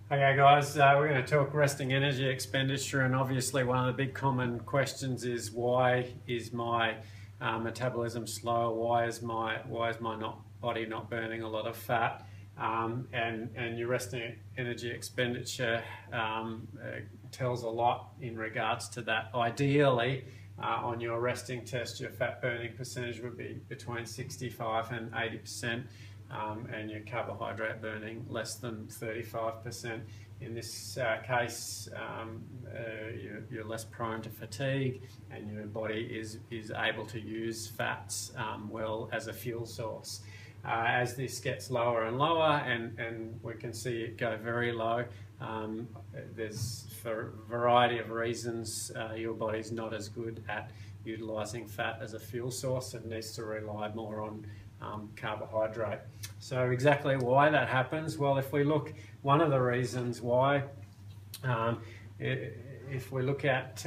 Okay guys, we're going to talk resting energy expenditure, and obviously one of the big common questions is why is my metabolism slow? Why is my body not burning a lot of fat? And your resting energy expenditure tells a lot in regards to that. Ideally, on your resting test, your fat burning percentage would be between 65 and 80%. And your carbohydrate burning less than 35%. In this case, you're less prone to fatigue, and your body is able to use fats well as a fuel source. As this gets lower and lower, and we can see it go very low, there's, for a variety of reasons, your body's not as good at utilising fat as a fuel source and needs to rely more on carbohydrate. So exactly why that happens? Well, if we look, one of the reasons why, if we look at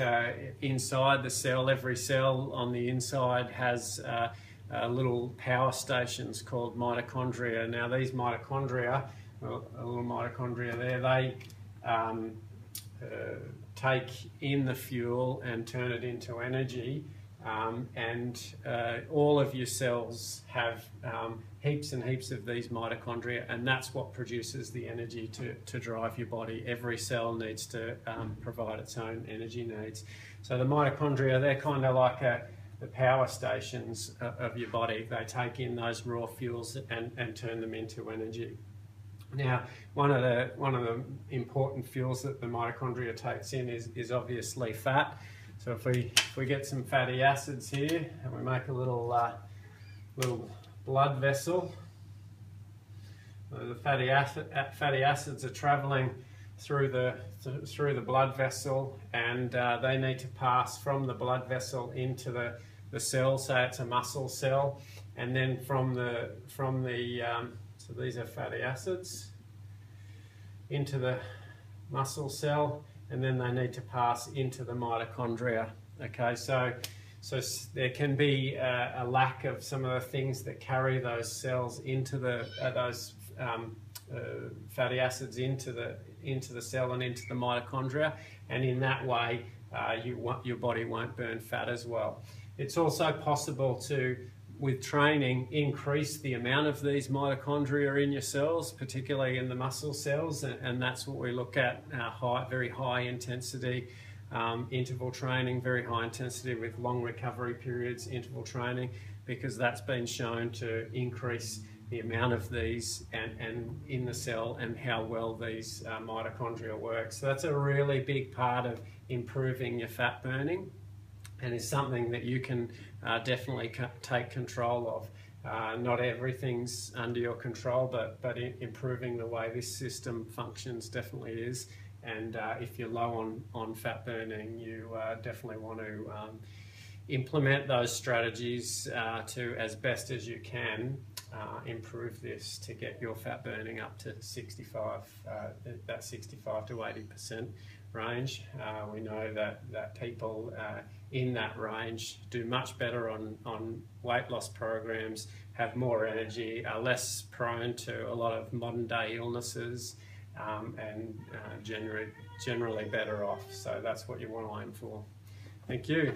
inside the cell, every cell on the inside has little power stations called mitochondria. Now these mitochondria, a little mitochondria there, they take in the fuel and turn it into energy. All of your cells have heaps and heaps of these mitochondria, and that's what produces the energy to drive your body. Every cell needs to provide its own energy needs. So the mitochondria, they're kind of like the power stations of your body. They take in those raw fuels and turn them into energy. Now, one of the important fuels that the mitochondria takes in is obviously fat. So if we get some fatty acids here, and we make a little blood vessel, the fatty acids are travelling through the blood vessel, and they need to pass from the blood vessel into the cell. Say it's a muscle cell, and then so these are fatty acids into the muscle cell, and then they need to pass into the mitochondria. Okay, so there can be a lack of some of the things that carry those cells into those fatty acids into the cell and into the mitochondria, and in that way your body won't burn fat as well. It's also possible to, with training, increase the amount of these mitochondria in your cells, particularly in the muscle cells, and that's what we look at, very high intensity interval training, very high intensity with long recovery periods interval training, because that's been shown to increase the amount of these and in the cell, and how well these mitochondria work. So that's a really big part of improving your fat burning, and is something that you can definitely take control of. Not everything's under your control, but improving the way this system functions definitely is. And if you're low on fat burning, you definitely want to implement those strategies to, as best as you can, improve this to get your fat burning up to 65, that 65 to 80% range. We know that people in that range do much better on weight loss programs, have more energy, are less prone to a lot of modern day illnesses, and generally better off. So that's what you want to aim for. Thank you.